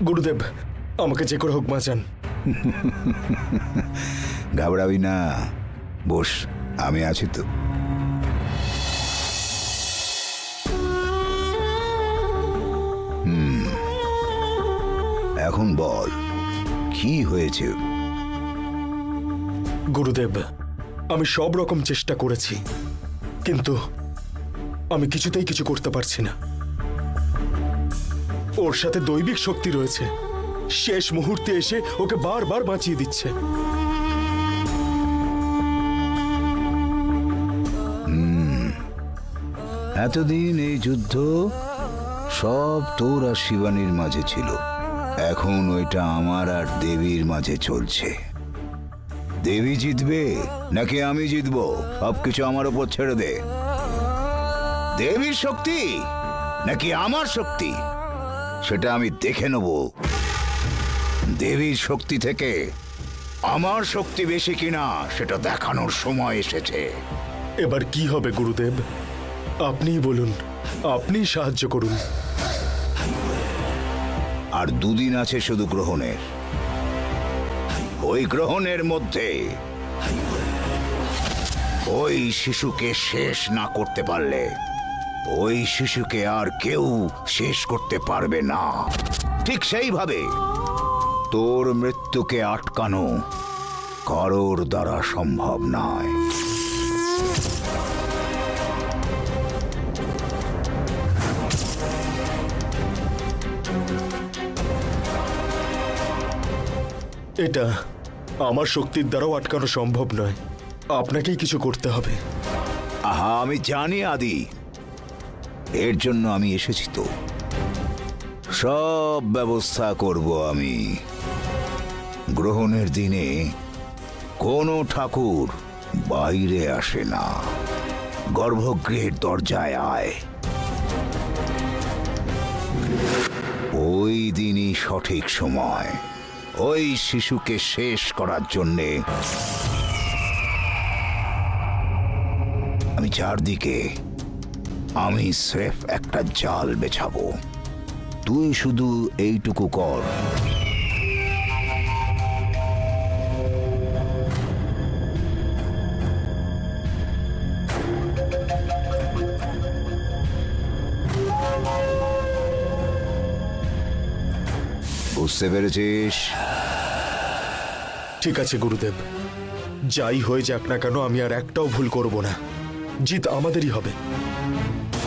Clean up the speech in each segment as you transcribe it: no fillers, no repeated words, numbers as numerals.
গুরুদেব, আমাকে যে করে হোক বাঁচান। ঘাবড়াবি না, বস, আমি আছি তো। এখন বল, কি হয়েছে? গুরুদেব, আমি সব রকম চেষ্টা করেছি, কিন্তু আমি কিছুতেই কিছু করতে পারছি না। ওর সাথে দৈবিক শক্তি রয়েছে, শেষ মুহূর্তে এসে ওকে বারবার বাঁচিয়ে দিচ্ছে। এতদিন এই যুদ্ধ সব তোর আর শিবানীর মাঝে ছিল, এখন ওইটা আমার আর দেবীর মাঝে চলছে। দেবী জিতবে নাকি আমি জিতবো, সবকিছু আমার উপর ছেড়ে দে। দেবীর শক্তি নাকি আমার শক্তি, সেটা আমি দেখে নেব। দেবীর শক্তি থেকে আমার শক্তি বেশি কিনা সেটা দেখানোর সময় এসেছে। এবার কি হবে গুরুদেব, আপনিই বলুন, আপনিই সাহায্য করুন। আর দুদিন আছে শুধু গ্রহণের। ওই গ্রহণের মধ্যে ওই শিশুকে শেষ না করতে পারলে ওই শিশুকে আর কেউ শেষ করতে পারবে না। ঠিক সেইভাবে তোর মৃত্যুকে আটকানো কারোর দ্বারা সম্ভব নয়। এটা আমার শক্তির দ্বারাও আটকানো সম্ভব নয়, আপনাকেই কিছু করতে হবে। আহা, আমি জানি আদি, এর জন্য আমি এসেছি তো। সব ব্যবস্থা করব আমি। গ্রহণের দিনে কোনো ঠাকুর বাইরে আসে না, গর্ভগৃহের দরজায় আয়। ওই দিনই সঠিক সময় ওই শিশুকে শেষ করার জন্যে আমি চারদিকে আমি স্রেফ একটা জাল বেছাবো। তুই শুধু এইটুকু কর। বুঝতে পেরেছিস? ঠিক আছে গুরুদেব, যাই হয়ে যাক না কেন আমি আর একটাও ভুল করব না। জিত আমাদেরই হবে।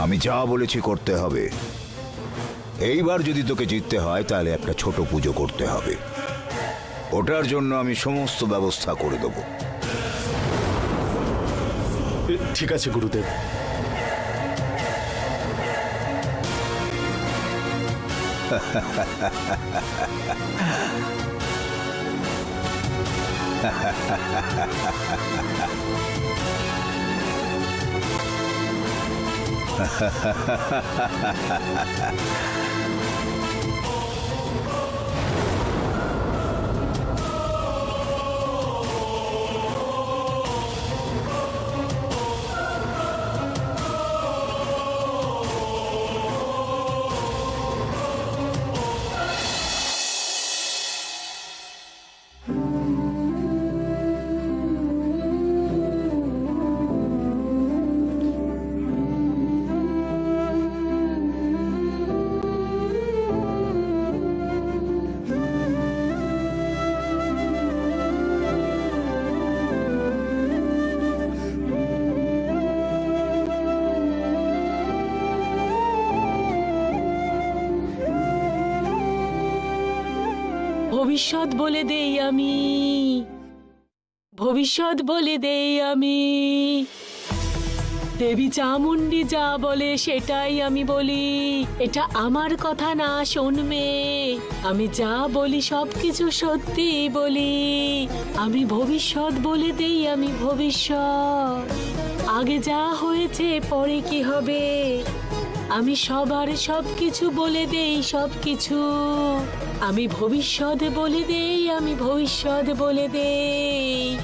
আমি যা বলেছি করতে হবে। এইবার যদি তোকে জিততে হয় তাহলে একটা ছোট পুজো করতে হবে। ওটার জন্য আমি সমস্ত ব্যবস্থা করে দেব। ঠিক আছে গুরুদেব। ভবিষ্যৎ বলে দেই আমি, ভবিষ্যৎ বলে দেই আমি। দেবী চামুন্ডি যা বলে সেটাই আমি বলি। এটা আমার কথা না, শুনবে। আমি যা বলি সবকিছু সত্যি বলি। আমি ভবিষ্যৎ বলে দেই, আমি ভবিষ্যৎ। আগে যা হয়েছে পরে কি হবে, আমি সবার সবকিছু বলে দেই, সবকিছু। আমি ভবিষ্যৎ বলে দেই, আমি ভবিষ্যৎ বলে দেই।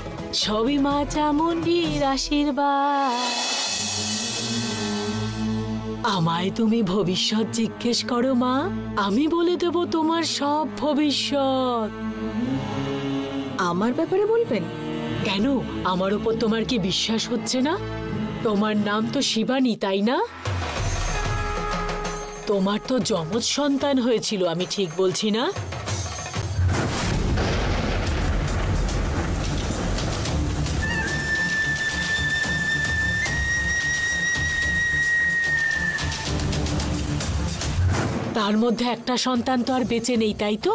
সবই মা চামুন্ডির আশীর্বাদ। আমায় তুমি ভবিষ্যৎ জিজ্ঞেস করো মা, আমি বলে দেব তোমার সব ভবিষ্যৎ। আমার ব্যাপারে বলবেন? কেন, আমার উপর তোমার কি বিশ্বাস হচ্ছে না? তোমার নাম তো শিবানী, তাই না? তোমার তো যমজ সন্তান হয়েছিল, আমি ঠিক বলছি না? তার মধ্যে একটা সন্তান তো আর বেঁচে নেই, তাই তো?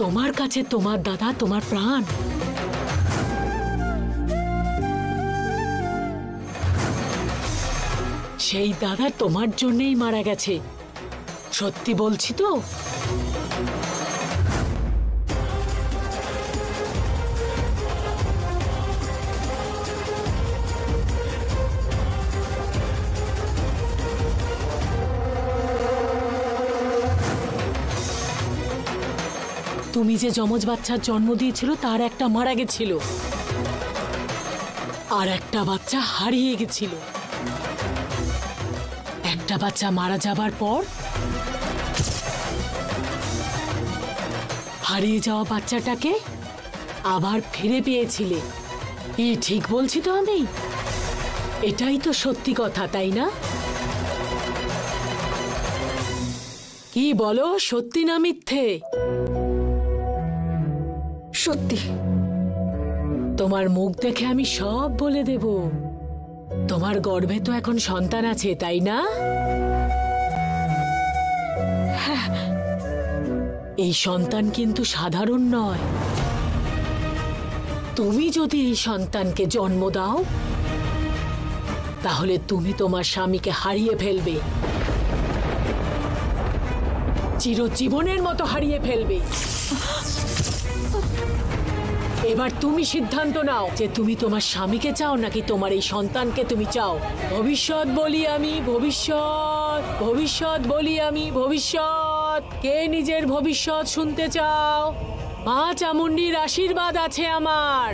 তোমার কাছে তোমার দাদা তোমার প্রাণ। সেই দাদা তোমার জন্যই মারা গেছে, সত্যি বলছি তো। তুমি যে যমজ বাচ্চার জন্ম দিয়েছিল তার একটা মারা গেছিল, আর একটা বাচ্চা হারিয়ে গেছিল। একটা বাচ্চা মারা যাবার পর হারিয়ে যাওয়া বাচ্চাটাকে আবার ফিরে পেয়েছিলে। এই ঠিক বলছি তো আমি? এটাই তো সত্যি কথা, তাই না? কি বলো, সত্যি না মিথ্যে? সত্যি। তোমার মুখ দেখে আমি সব বলে দেব। তোমার গর্ভে তো এখন সন্তান আছে, তাই না? হ্যাঁ। এই সন্তান কিন্তু সাধারণ নয়। তুমি যদি এই সন্তানকে জন্ম দাও তাহলে তুমি তোমার স্বামীকে হারিয়ে ফেলবে, চিরজীবনের মতো হারিয়ে ফেলবে। এবার তুমি সিদ্ধান্ত নাও যে তুমি তোমার স্বামীকে চাও নাকি তোমার এই সন্তানকে তুমি চাও। ভবিষ্যৎ বলি আমি, ভবিষ্যৎ, ভবিষ্যৎ বলি আমি, ভবিষ্যৎ। কে নিজের ভবিষ্যৎ শুনতে চাও? মা চামুণ্ডীর আশীর্বাদ আছে আমার।